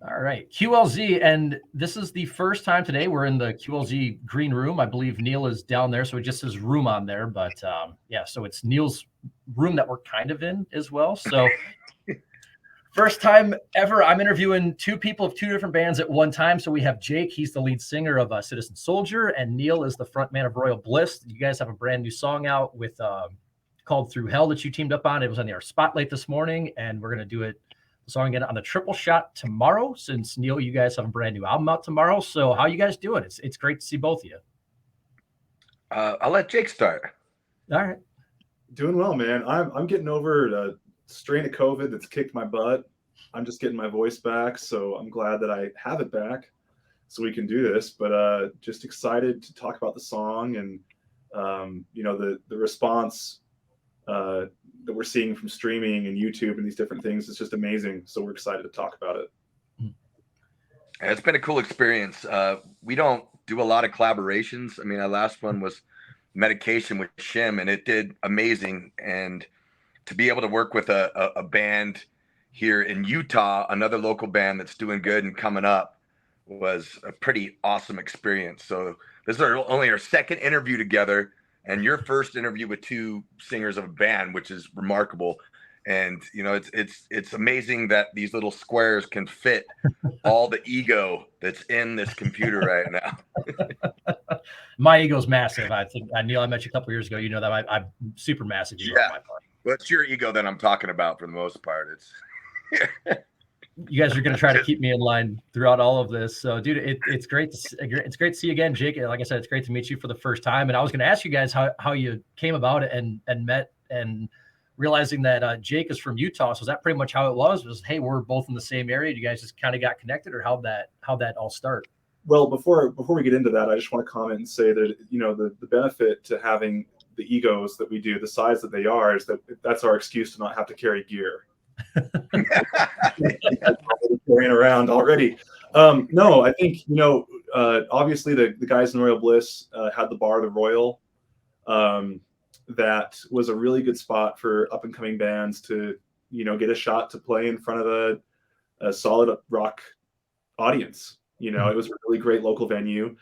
All right, QLZ, and this is the first time today we're in the QLZ green room. I believe Neal is down there, so it just says room on there. But yeah, so it's Neal's room that we're kind of in as well. So first time ever, I'm interviewing two people of two different bands at one time. So we have Jake, he's the lead singer of Citizen Soldier, and Neal is the frontman of Royal Bliss. You guys have a brand new song out with called Through Hell that you teamed up on. It was on our spotlight this morning, and we're gonna do it song again on the triple shot tomorrow. Since Neal, you guys have a brand new album out tomorrow. So how you guys doing? It's great to see both of you. I'll let Jake start. All right. Doing well, man. I'm getting over the strain of COVID that's kicked my butt. I'm just getting my voice back, so I'm glad that I have it back, so we can do this. But just excited to talk about the song and the response that we're seeing from streaming and YouTube and these different things is just amazing. So we're excited to talk about it. It's been a cool experience. We don't do a lot of collaborations. I mean, our last one was Medication with Shim, and it did amazing. And to be able to work with a band here in Utah, another local band that's doing good and coming up, was a pretty awesome experience. So this is only our second interview together, and your first interview with two singers of a band, which is remarkable. And it's amazing that these little squares can fit all the ego that's in this computer right now. My ego's massive. I think Neal, I met you a couple years ago. You know that I'm super massive ego on my part. Well, it's your ego that I'm talking about for the most part. It's you guys are going to try to keep me in line throughout all of this. So, dude, it's great to see you again, Jake. Like I said, it's great to meet you for the first time. And I was going to ask you guys how you came about it and met, and realizing that Jake is from Utah. So is that pretty much how it was? Was, hey, we're both in the same area. You guys just kind of got connected, or how'd that all start? Well, before we get into that, I just want to comment and say that the benefit to having the egos that we do, the size that they are, is that's our excuse to not have to carry gear. Carrying around already. No, I think obviously the guys in Royal Bliss had the bar, the Royal. That was a really good spot for up and coming bands to get a shot to play in front of a solid rock audience. It was a really great local venue,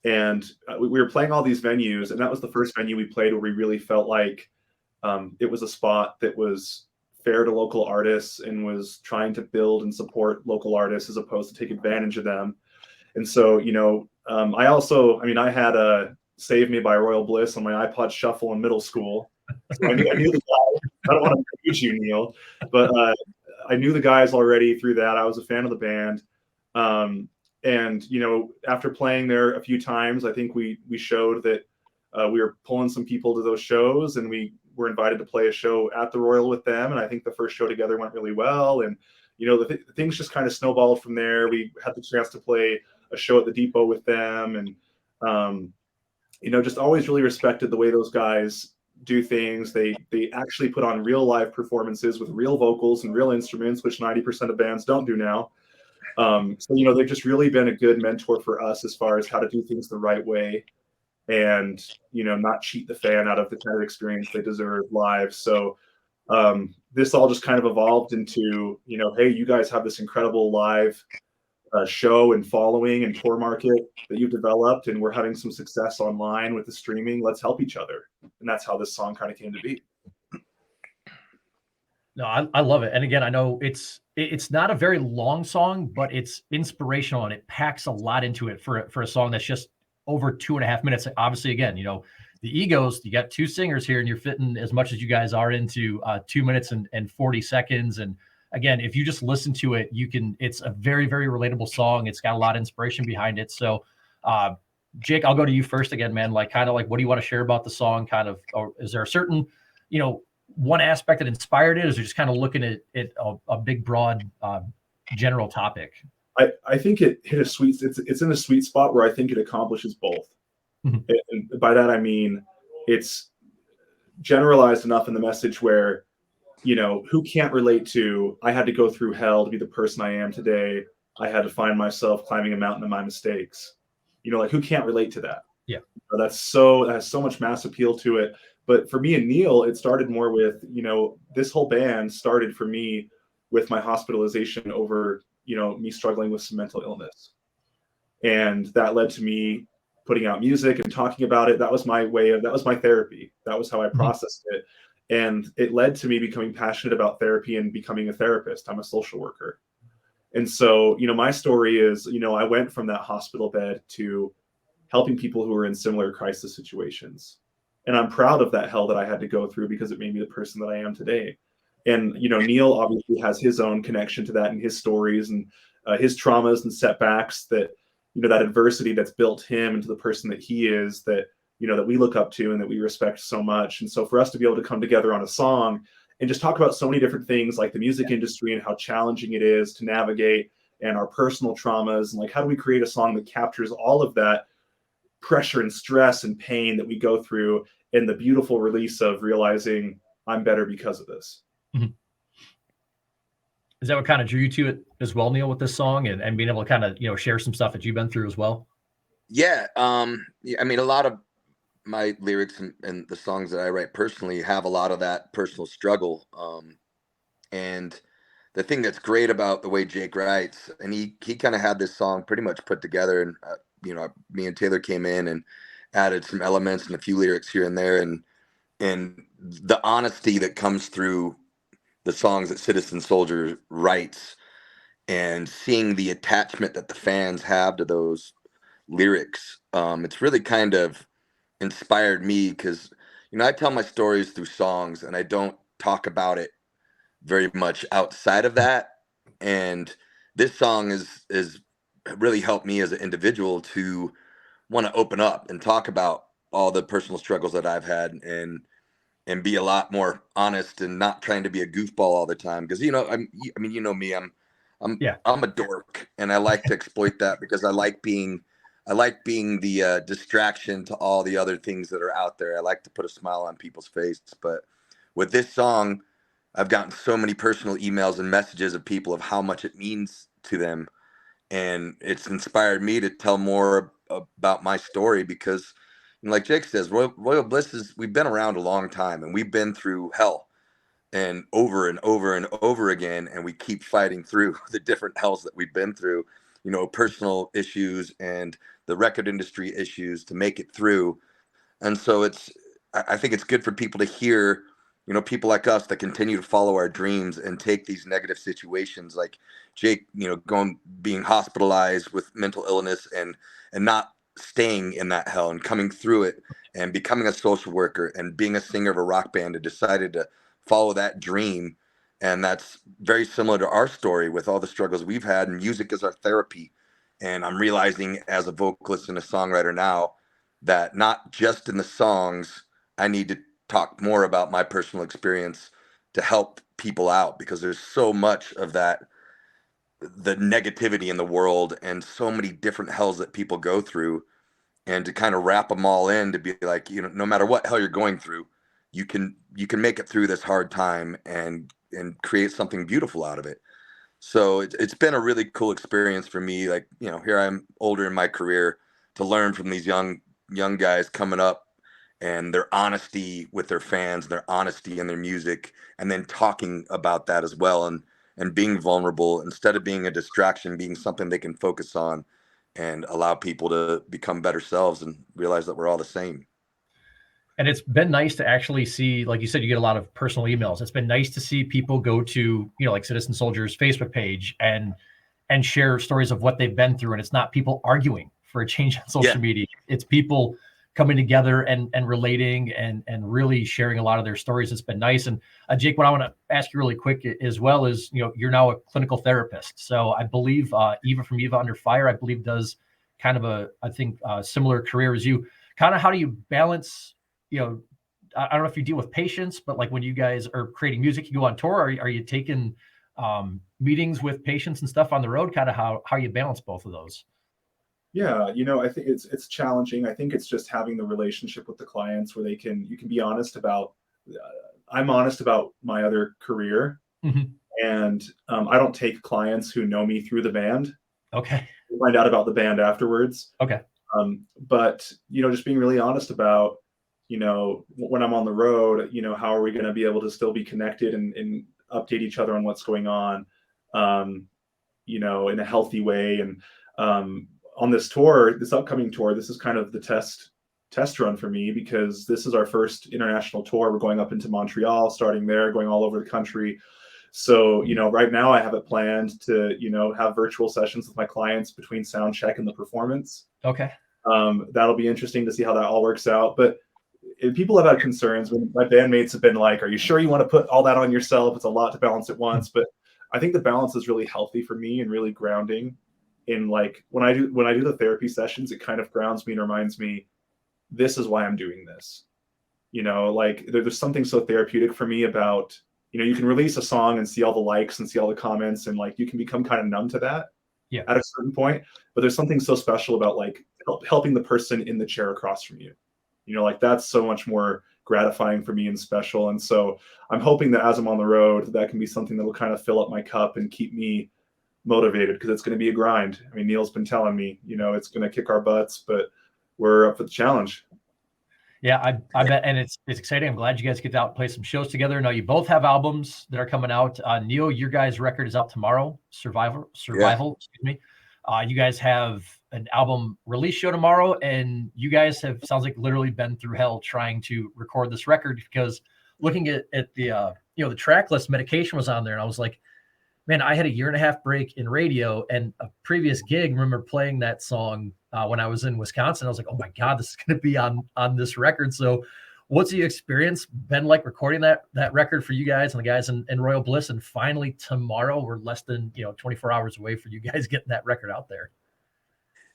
and we were playing all these venues, and that was the first venue we played where we really felt like it was a spot that was fair to local artists and was trying to build and support local artists as opposed to take advantage of them. And so, I had a Save Me by Royal Bliss on my iPod Shuffle in middle school. So I knew the guys. I don't want to confuse you, Neal, but I knew the guys already through that. I was a fan of the band. And after playing there a few times, I think we showed that we were pulling some people to those shows, and we were invited to play a show at the Royal with them. And I think the first show together went really well. And, things just kind of snowballed from there. We had the chance to play a show at the Depot with them. And, just always really respected the way those guys do things. They actually put on real live performances with real vocals and real instruments, which 90% of bands don't do now. So they've just really been a good mentor for us as far as how to do things the right way, and not cheat the fan out of the kind of experience they deserve live. So this all just kind of evolved into hey, you guys have this incredible live show and following and tour market that you've developed, and we're having some success online with the streaming. Let's help each other. And that's how this song kind of came to be. No, I love it. And again, I know it's not a very long song, but it's inspirational, and it packs a lot into it for a song that's just over 2.5 minutes. Obviously, again, the egos, you got two singers here, and you're fitting as much as you guys are into 2 minutes and 40 seconds. And again, if you just listen to it, it's a very, very relatable song. It's got a lot of inspiration behind it. So, Jake, I'll go to you first again, man. What do you want to share about the song? Or is there a certain, one aspect that inspired it? Or is it just kind of looking at a big, broad, general topic? I think it hit it's in a sweet spot where I think it accomplishes both. Mm-hmm. And by that, I mean, it's generalized enough in the message where, who can't relate to, I had to go through hell to be the person I am today. I had to find myself climbing a mountain of my mistakes. Who can't relate to that? Yeah. That has so much mass appeal to it. But for me and Neal, it started more with, this whole band started for me with my hospitalization over, me struggling with some mental illness. And that led to me putting out music and talking about it. That was my therapy. That was how I processed it. And it led to me becoming passionate about therapy and becoming a therapist. I'm a social worker. And so, my story is, I went from that hospital bed to helping people who are in similar crisis situations. And I'm proud of that hell that I had to go through, because it made me the person that I am today. And, Neal obviously has his own connection to that and his stories and his traumas and setbacks, that, that adversity that's built him into the person that he is, that, that we look up to and that we respect so much. And so for us to be able to come together on a song and just talk about so many different things, like the music industry and how challenging it is to navigate, and our personal traumas, and like, how do we create a song that captures all of that pressure and stress and pain that we go through, and the beautiful release of realizing I'm better because of this. Mm-hmm. Is that what kind of drew you to it as well, Neal, with this song, and being able to kind of, share some stuff that you've been through as well? Yeah. I mean, a lot of my lyrics and the songs that I write personally have a lot of that personal struggle. And the thing that's great about the way Jake writes, and he kind of had this song pretty much put together, and me and Taylor came in and added some elements and a few lyrics here and there, and the honesty that comes through the songs that Citizen Soldier writes, and seeing the attachment that the fans have to those lyrics, it's really kind of inspired me, because I tell my stories through songs, and I don't talk about it very much outside of that. And this song is really helped me as an individual to want to open up and talk about all the personal struggles that I've had, and be a lot more honest, and not trying to be a goofball all the time, because me, I'm a dork, and I like to exploit that, because I like being the distraction to all the other things that are out there. I like to put a smile on people's face. But with this song, I've gotten so many personal emails and messages of people of how much it means to them. And it's inspired me to tell more about my story, because like Jake says, Royal Bliss we've been around a long time, and we've been through hell and over and over and over again. And we keep fighting through the different hells that we've been through, personal issues and the record industry issues, to make it through. And so I think it's good for people to hear, people like us that continue to follow our dreams and take these negative situations, like Jake, being hospitalized with mental illness, and not staying in that hell, and coming through it, and becoming a social worker, and being a singer of a rock band, and decided to follow that dream. And that's very similar to our story, with all the struggles we've had, and music is our therapy. And I'm realizing, as a vocalist and a songwriter now, that not just in the songs, I need to talk more about my personal experience to help people out, because there's so much of that, the negativity in the world, and so many different hells that people go through, and to kind of wrap them all in, to be like, no matter what hell you're going through, you can make it through this hard time, and create something beautiful out of it. So it's been a really cool experience for me. Like, here I'm older in my career, to learn from these young guys coming up, and their honesty with their fans, their honesty in their music, and then talking about that as well, and being vulnerable, instead of being a distraction, being something they can focus on, and allow people to become better selves, and realize that we're all the same. And it's been nice to actually see, like you said, you get a lot of personal emails. It's been nice to see people go to, like Citizen Soldier's Facebook page and share stories of what they've been through. And it's not people arguing for a change on social media. It's people coming together and relating and really sharing a lot of their stories. It's been nice. And Jake, what I want to ask you really quick as well is, you're now a clinical therapist. So I believe Eva from Eva Under Fire, I believe, does kind of a similar career as you. Kind of how do you balance, I don't know if you deal with patients, but like when you guys are creating music, you go on tour, are you taking meetings with patients and stuff on the road? Kind of how you balance both of those? Yeah, I think it's challenging. I think it's just having the relationship with the clients where you can be honest about, I'm honest about my other career. Mm-hmm. And I don't take clients who know me through the band. Okay. Find out about the band afterwards. Okay. But, just being really honest about, when I'm on the road, how are we going to be able to still be connected and update each other on what's going on, you know, in a healthy way. And on this tour, this upcoming tour, this is kind of the test run for me, because this is our first international tour. We're going up into Montreal, starting there, going all over the country. So, you know, right now I have it planned to, you know, have virtual sessions with my clients between sound check and the performance. Okay. That'll be interesting to see how that all works out. But people have had concerns. When my bandmates have been like, are you sure you want to put all that on yourself? It's a lot to balance at once. But I think the balance is really healthy for me and really grounding. In like when I do the therapy sessions, it kind of grounds me and reminds me, this is why I'm doing this. You know, like there's something so therapeutic for me about, you know, you can release a song and see all the likes and see all the comments, and like you can become kind of numb to that at a certain point. But there's something so special about like helping the person in the chair across from you. You know, like that's so much more gratifying for me and special. And so I'm hoping that as I'm on the road, that can be something that will kind of fill up my cup and keep me motivated, because it's going to be a grind. I mean, Neal's been telling me, you know, it's going to kick our butts, but we're up for the challenge. Yeah, I bet, and it's exciting. I'm glad you guys get out and play some shows together. Now you both have albums that are coming out. Neal, your guys' record is out tomorrow. Survival. Excuse me. You guys have an album release show tomorrow, and you guys have, sounds like, literally been through hell trying to record this record, because looking at the you know, the track list, Medication was on there, and I was like, man, I had a 1.5-year break in radio, and a previous gig, remember playing that song when I was in Wisconsin. I was like, oh my God, this is going to be on this record. So what's the experience been like recording that record for you guys and the guys in Royal Bliss? And finally tomorrow, we're less than, you know, 24 hours away for you guys getting that record out there.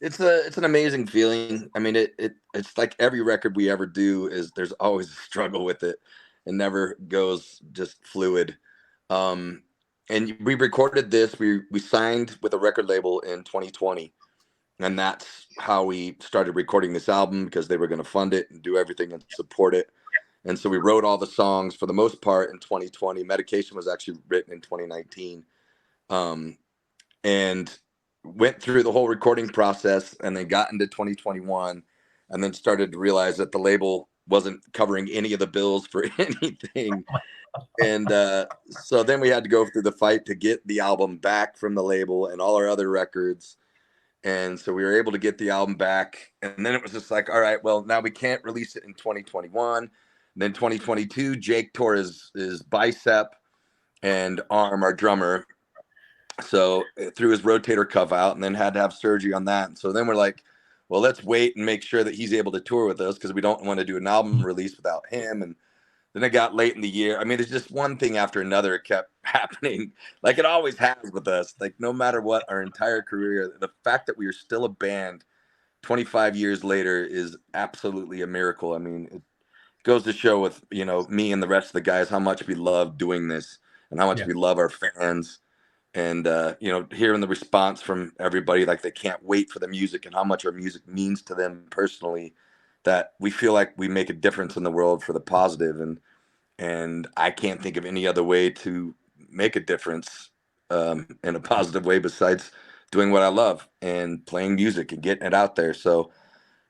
It's an amazing feeling. I mean, it's like every record we ever do is there's always a struggle with it. It never goes just fluid. And we recorded this. We signed with a record label in 2020, and that's how we started recording this album, because they were going to fund it and do everything and support it. And so we wrote all the songs for the most part in 2020. Medication was actually written in 2019, and went through the whole recording process, and then got into 2021, and then started to realize that the label wasn't covering any of the bills for anything. And so then we had to go through the fight to get the album back from the label and all our other records. And so we were able to get the album back. And then it was just like, all right, well, now we can't release it in 2021. And then 2022, Jake tore his bicep and arm, our drummer. So threw his rotator cuff out, and then had to have surgery on that. And so then we're like, well, let's wait and make sure that he's able to tour with us, because we don't want to do an album release without him. And then it got late in the year. I mean, it's just one thing after another. It kept happening, like it always has with us. Like no matter what, our entire career, the fact that we are still a band 25 years later is absolutely a miracle. I mean, it goes to show with, you know, me and the rest of the guys how much we love doing this and how much we love our fans. And, you know, hearing the response from everybody, like they can't wait for the music and how much our music means to them personally, that we feel like we make a difference in the world for the positive. And I can't think of any other way to make a difference in a positive way besides doing what I love and playing music and getting it out there. So,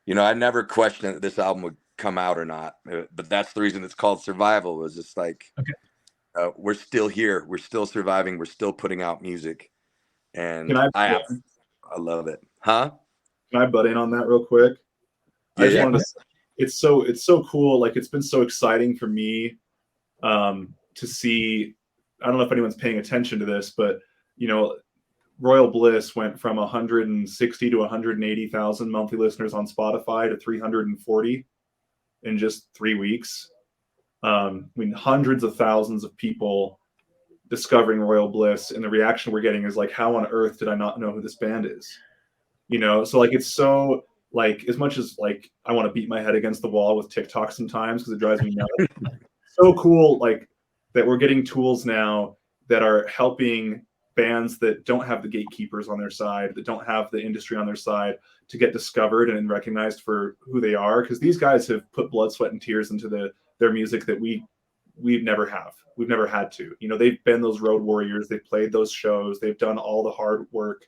you know, I never questioned that this album would come out or not, but that's the reason it's called Survival. It was just like, we're still here. We're still surviving. We're still putting out music. And I love it. Huh? Can I butt in on that real quick? I just wanted to say, it's so cool. Like, it's been so exciting for me to see. I don't know if anyone's paying attention to this, but you know, Royal Bliss went from 160 to 180,000 monthly listeners on Spotify to 340 in just 3 weeks. I mean, hundreds of thousands of people discovering Royal Bliss, and the reaction we're getting is like, how on earth did I not know who this band is? You know, so like, it's so, like, as much as like I want to beat my head against the wall with TikTok sometimes because it drives me nuts. So cool, like, that we're getting tools now that are helping bands that don't have the gatekeepers on their side, that don't have the industry on their side, to get discovered and recognized for who they are. Because these guys have put blood, sweat, and tears into their music that we've never had to. You know, they've been those road warriors. They've played those shows. They've done all the hard work.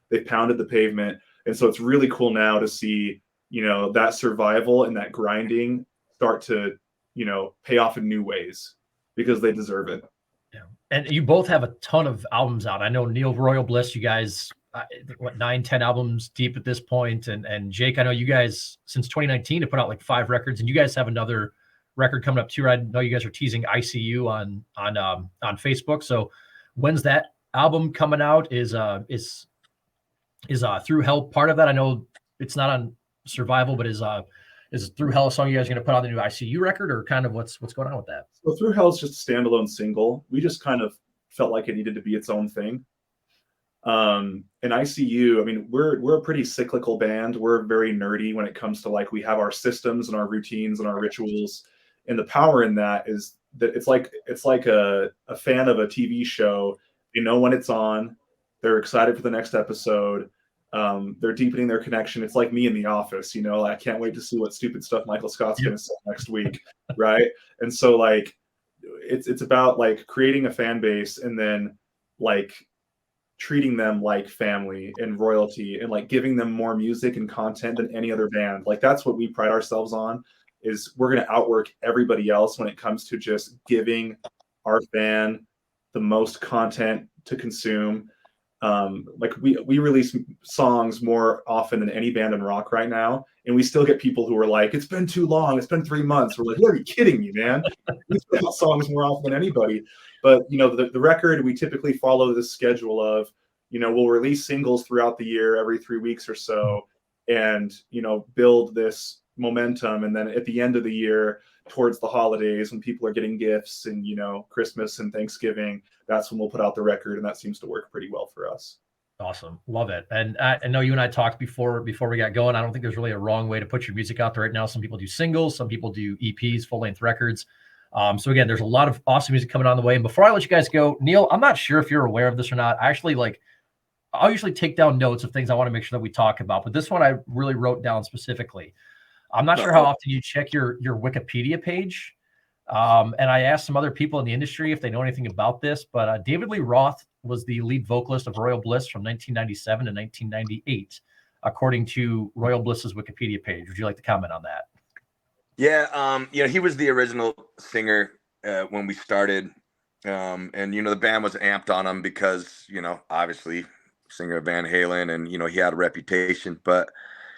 They've pounded the pavement. And so it's really cool now to see, you know, that survival and that grinding start to, you know, pay off in new ways, because they deserve it. Yeah. And you both have a ton of albums out. I know Neal, Royal Bliss, you guys, what, 9, 10 albums deep at this point. And Jake, I know you guys since 2019 have put out like 5 records, and you guys have another record coming up too. I know you guys are teasing ICU on Facebook. So when's that album coming out? Is Through Hell part of that? I know it's not on Survival, but is Through Hell a song you guys are going to put on the new ICU record, or kind of what's going on with that? So Through Hell is just a standalone single. We just kind of felt like it needed to be its own thing. And ICU, I mean, we're a pretty cyclical band. We're very nerdy when it comes to, like, we have our systems and our routines and our rituals. And the power in that is that it's like a fan of a TV show. They know when it's on. They're excited for the next episode. They're deepening their connection. It's like me in the office, you know, I can't wait to see what stupid stuff Michael Scott's going to say next week. Right. And so, like, it's about, like, creating a fan base and then, like, treating them like family and royalty, and, like, giving them more music and content than any other band. Like, that's what we pride ourselves on, is we're going to outwork everybody else when it comes to just giving our fan the most content to consume. Like, we release songs more often than any band in rock right now, and we still get people who are like, it's been too long, it's been 3 months. We're like, are you kidding me, man? We put out songs more often than anybody. But, you know, the record, we typically follow this schedule of, you know, we'll release singles throughout the year every 3 weeks or so, and, you know, build this momentum. And then at the end of the year, towards the holidays, when people are getting gifts and, you know, Christmas and Thanksgiving, that's when we'll put out the record. And that seems to work pretty well for us. Awesome. Love it. And I know you and I talked before we got going. I don't think there's really a wrong way to put your music out there right now. Some people do singles, some people do EPs, full-length records. So again, there's a lot of awesome music coming on the way. And before I let you guys go, Neal, I'm not sure if you're aware of this or not. I'll usually take down notes of things I want to make sure that we talk about, but this one I really wrote down specifically. I'm not sure how often you check your Wikipedia page. And I asked some other people in the industry if they know anything about this, but David Lee Roth was the lead vocalist of Royal Bliss from 1997 to 1998, according to Royal Bliss's Wikipedia page. Would you like to comment on that? Yeah, you know, he was the original singer when we started, and, you know, the band was amped on him because, you know, obviously singer of Van Halen, and, you know, he had a reputation. But,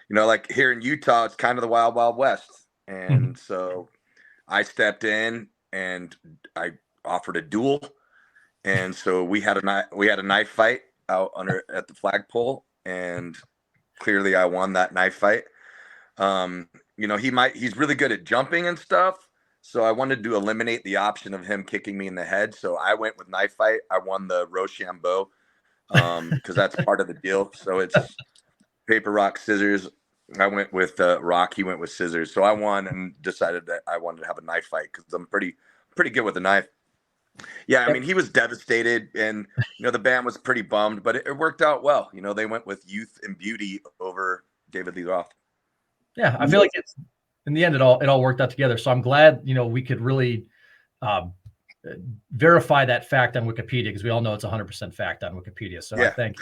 you know, like, here in Utah, it's kind of the wild, wild west. And so I stepped in and I offered a duel. And so we had a knife fight out at the flagpole, and clearly I won that knife fight. You know, he's really good at jumping and stuff. So I wanted to eliminate the option of him kicking me in the head. So I went with knife fight. I won the Rochambeau, because that's part of the deal. So it's paper, rock, scissors. I went with rock. He went with scissors. So I won and decided that I wanted to have a knife fight because I'm pretty good with a knife. Yeah, I mean, he was devastated, and, you know, the band was pretty bummed, but it worked out well. You know, they went with youth and beauty over David Lee Roth. Yeah, I feel like it's, in the end, it all worked out together. So I'm glad, you know, we could really verify that fact on Wikipedia, because we all know it's 100% fact on Wikipedia. So yeah, thank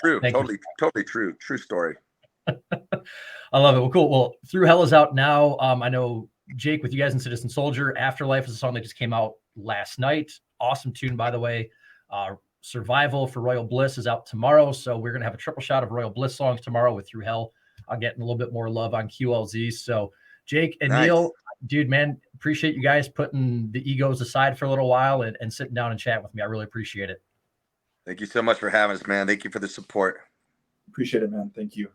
totally true story. I love it. Well, cool. Well, Through Hell is out now. I know, Jake, with you guys in Citizen Soldier, Afterlife is a song that just came out last night. Awesome tune, by the way. Survival for Royal Bliss is out tomorrow. So we're going to have a triple shot of Royal Bliss songs tomorrow with Through Hell. I'll get a little bit more love on QLZ. So Jake and Neal, dude, man, appreciate you guys putting the egos aside for a little while and sitting down and chatting with me. I really appreciate it. Thank you so much for having us, man. Thank you for the support. Appreciate it, man. Thank you.